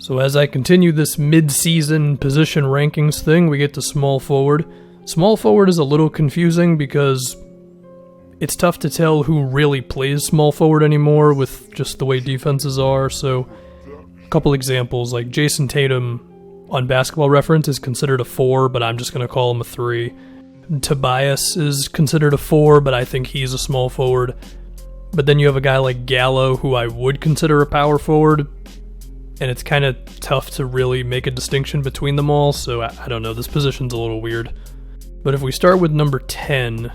So as I continue this mid-season position rankings thing, we get to small forward. Small forward is a little confusing because it's tough to tell who really plays small forward anymore with just the way defenses are. So a couple examples, like Jason Tatum on Basketball Reference is considered a 4, but I'm just going to call him a 3. Tobias is considered a 4, but I think he's a small forward. But then you have a guy like Gallo, who I would consider a power forward, and it's kind of tough to really make a distinction between them all, so I don't know, this position's a little weird. But if we start with number 10,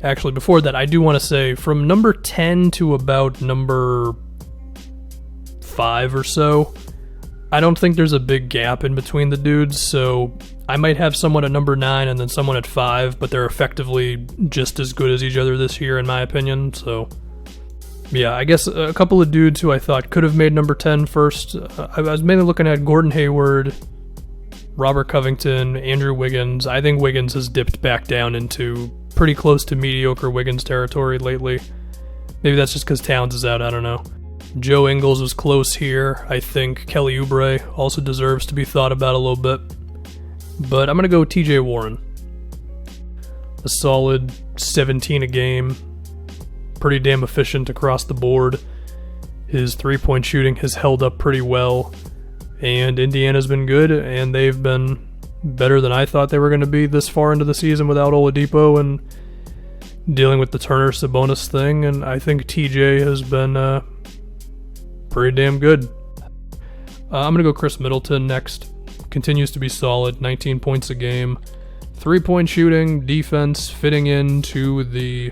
actually before that, I do want to say, from number 10 to about number 5 or so, I don't think there's a big gap in between the dudes, so I might have someone at number 9 and then someone at 5, but they're effectively just as good as each other this year, in my opinion, so yeah, I guess a couple of dudes who I thought could have made number 10 first. I was mainly looking at Gordon Hayward, Robert Covington, Andrew Wiggins. I think Wiggins has dipped back down into pretty close to mediocre Wiggins territory lately. Maybe that's just because Towns is out, I don't know. Joe Ingles was close here. I think Kelly Oubre also deserves to be thought about a little bit. But I'm going to go TJ Warren. A solid 17 a game. Pretty damn efficient across the board. His three-point shooting has held up pretty well, and Indiana's been good, and they've been better than I thought they were going to be this far into the season without Oladipo and dealing with the Turner-Sabonis thing, and I think TJ has been pretty damn good. I'm going to go Chris Middleton next. Continues to be solid, 19 points a game. Three-point shooting, defense, fitting into the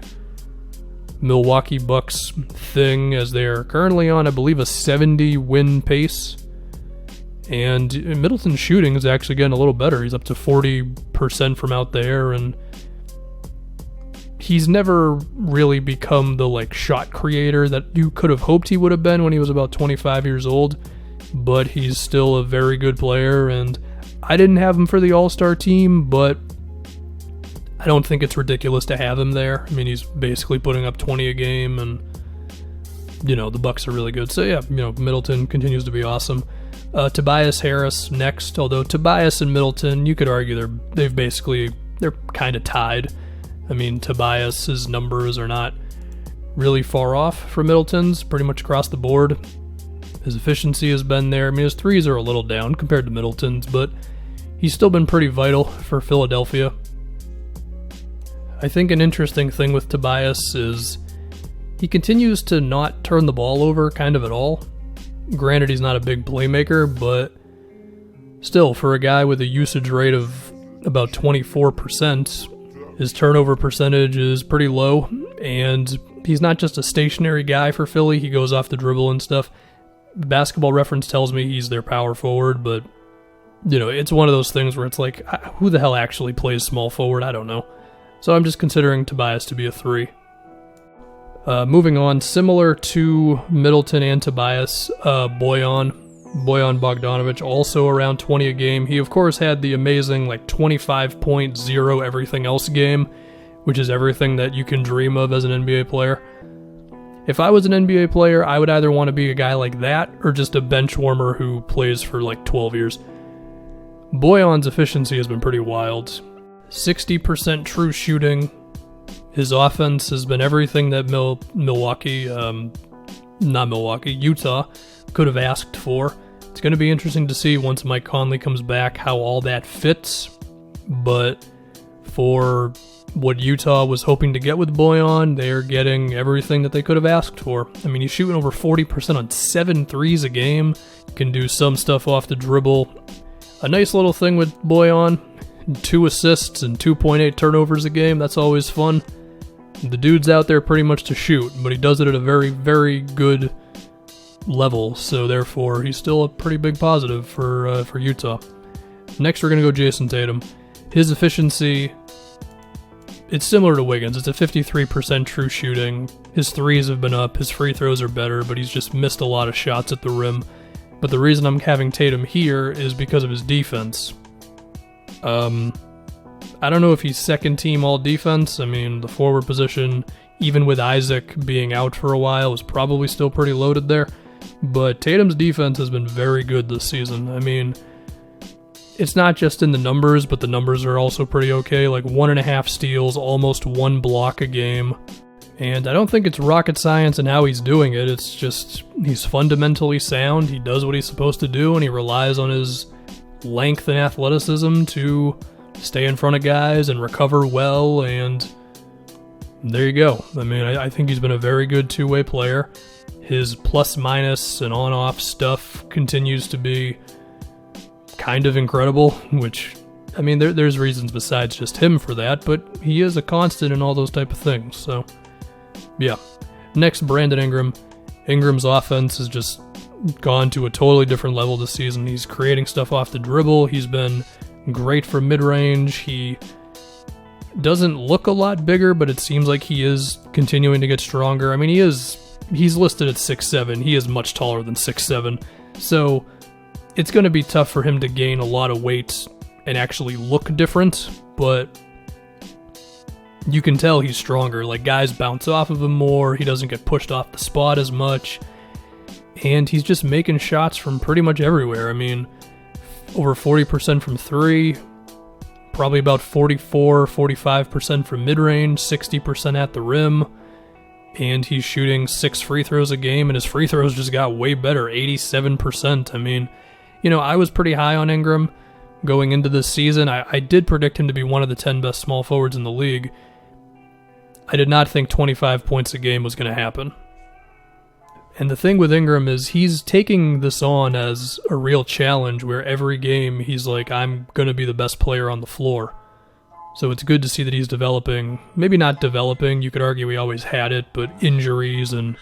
Milwaukee Bucks thing, as they are currently on, I believe, a 70-win pace. And Middleton's shooting is actually getting a little better. He's up to 40% from out there, and he's never really become the shot creator that you could have hoped he would have been when he was about 25 years old. But he's still a very good player, and I didn't have him for the All-Star team, but I don't think it's ridiculous to have him there. I mean, he's basically putting up 20 a game, and, the Bucks are really good. So, yeah, Middleton continues to be awesome. Tobias Harris next, although Tobias and Middleton, you could argue they're kind of tied. I mean, Tobias's numbers are not really far off from Middleton's, pretty much across the board. His efficiency has been there. I mean, his threes are a little down compared to Middleton's, but he's still been pretty vital for Philadelphia. I think an interesting thing with Tobias is he continues to not turn the ball over kind of at all. Granted, he's not a big playmaker, but still, for a guy with a usage rate of about 24%, his turnover percentage is pretty low, and he's not just a stationary guy for Philly. He goes off the dribble and stuff. Basketball Reference tells me he's their power forward, but, it's one of those things where it's like, who the hell actually plays small forward? I don't know. So I'm just considering Tobias to be a 3. Moving on, similar to Middleton and Tobias, Bojan Bogdanovic, also around 20 a game. He, of course, had the amazing 25.0 everything else game, which is everything that you can dream of as an NBA player. If I was an NBA player, I would either want to be a guy like that or just a bench warmer who plays for 12 years. Bojan's efficiency has been pretty wild. 60% true shooting. His offense has been everything that Utah could have asked for. It's going to be interesting to see once Mike Conley comes back how all that fits. But for what Utah was hoping to get with Bojan, they're getting everything that they could have asked for. I mean, he's shooting over 40% on 7 threes a game. Can do some stuff off the dribble. A nice little thing with Bojan, 2 assists and 2.8 turnovers a game. That's always fun. The dude's out there pretty much to shoot, but he does it at a very, very good level, so therefore he's still a pretty big positive for Utah. Next, we're going to go Jason Tatum. His efficiency, it's similar to Wiggins. It's a 53% true shooting. His threes have been up. His free throws are better, but he's just missed a lot of shots at the rim. But the reason I'm having Tatum here is because of his defense. I don't know if he's second team all defense. I mean, the forward position, even with Isaac being out for a while, was probably still pretty loaded there. But Tatum's defense has been very good this season. I mean, it's not just in the numbers, but the numbers are also pretty okay. Like 1.5 steals, almost 1 block a game. And I don't think it's rocket science in how he's doing it. It's just he's fundamentally sound. He does what he's supposed to do, and he relies on his length and athleticism to stay in front of guys and recover well. And there you go. I mean, I think he's been a very good two-way player. His plus-minus and on-off stuff continues to be kind of incredible, which, I mean, there's reasons besides just him for that, but he is a constant in all those type of things, so yeah. Next, Brandon Ingram. Ingram's offense has just gone to a totally different level this season. He's creating stuff off the dribble. He's been great from mid-range. He doesn't look a lot bigger, but it seems like he is continuing to get stronger. I mean, he's listed at 6'7". He is much taller than 6'7", so it's going to be tough for him to gain a lot of weight and actually look different, but you can tell he's stronger. Like, guys bounce off of him more, he doesn't get pushed off the spot as much, and he's just making shots from pretty much everywhere. I mean, over 40% from 3, probably about 45% from mid-range, 60% at the rim, and he's shooting 6 free throws a game, and his free throws just got way better, 87%. I mean, you know, I was pretty high on Ingram going into this season. I did predict him to be one of the 10 best small forwards in the league. I did not think 25 points a game was going to happen. And the thing with Ingram is he's taking this on as a real challenge where every game he's like, I'm going to be the best player on the floor. So it's good to see that he's developing. Maybe not developing, you could argue he always had it, but injuries and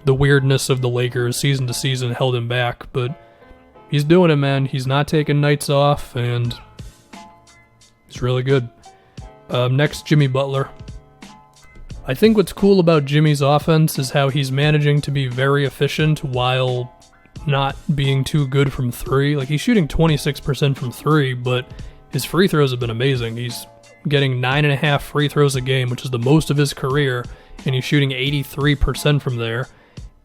the weirdness of the Lakers season to season held him back. But he's doing it, man. He's not taking nights off, and he's really good. Next, Jimmy Butler. I think what's cool about Jimmy's offense is how he's managing to be very efficient while not being too good from 3. Like, he's shooting 26% from 3, but his free throws have been amazing. He's getting 9.5 free throws a game, which is the most of his career, and he's shooting 83% from there.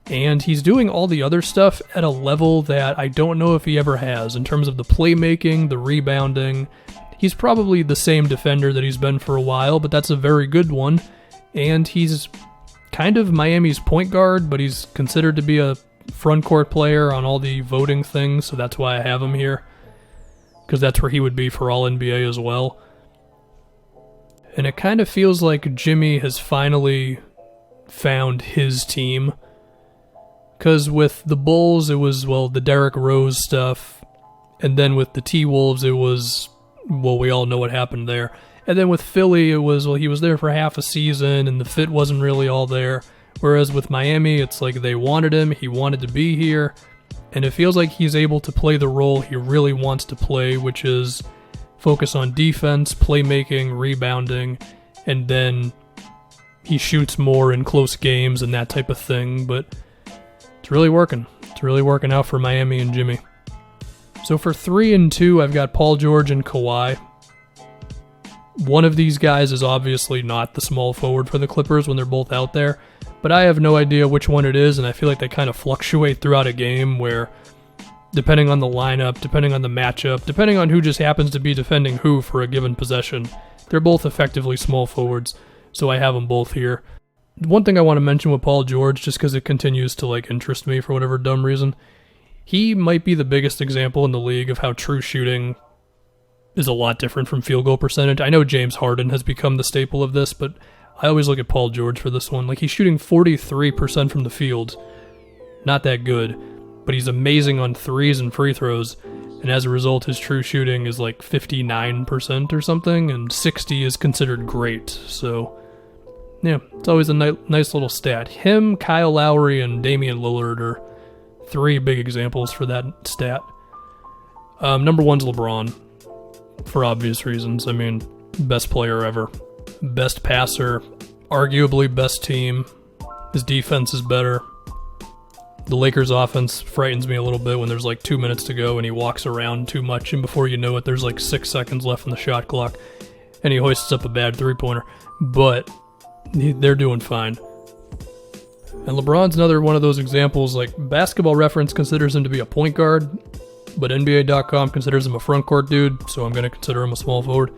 And he's doing all the other stuff at a level that I don't know if he ever has in terms of the playmaking, the rebounding. He's probably the same defender that he's been for a while, but that's a very good one. And he's kind of Miami's point guard, but he's considered to be a front court player on all the voting things, so that's why I have him here, because that's where he would be for all NBA as well. And it kind of feels like Jimmy has finally found his team. Because with the Bulls, it was, well, the Derrick Rose stuff. And then with the T-Wolves, it was, well, we all know what happened there. And then with Philly, it was, well, he was there for half a season, and the fit wasn't really all there. Whereas with Miami, it's like they wanted him, he wanted to be here. And it feels like he's able to play the role he really wants to play, which is focus on defense, playmaking, rebounding, and then he shoots more in close games and that type of thing. But it's really working. It's really working out for Miami and Jimmy. So for 3 and 2, I've got Paul George and Kawhi. One of these guys is obviously not the small forward for the Clippers when they're both out there, but I have no idea which one it is, and I feel like they kind of fluctuate throughout a game where, depending on the lineup, depending on the matchup, depending on who just happens to be defending who for a given possession, they're both effectively small forwards, so I have them both here. One thing I want to mention with Paul George, just because it continues to interest me for whatever dumb reason, he might be the biggest example in the league of how true shooting is a lot different from field goal percentage. I know James Harden has become the staple of this, but I always look at Paul George for this one. He's shooting 43% from the field. Not that good, but he's amazing on threes and free throws, and as a result, his true shooting is 59% or something, and 60 is considered great. So, yeah, it's always a nice little stat. Him, Kyle Lowry, and Damian Lillard are 3 big examples for that stat. Number 1's LeBron. For obvious reasons. I mean, best player ever. Best passer. Arguably best team. His defense is better. The Lakers' offense frightens me a little bit when there's 2 minutes to go and he walks around too much, and before you know it, there's 6 seconds left on the shot clock, and he hoists up a bad 3-pointer. But they're doing fine. And LeBron's another one of those examples, like Basketball Reference considers him to be a point guard, but NBA.com considers him a front court dude, so I'm going to consider him a small forward.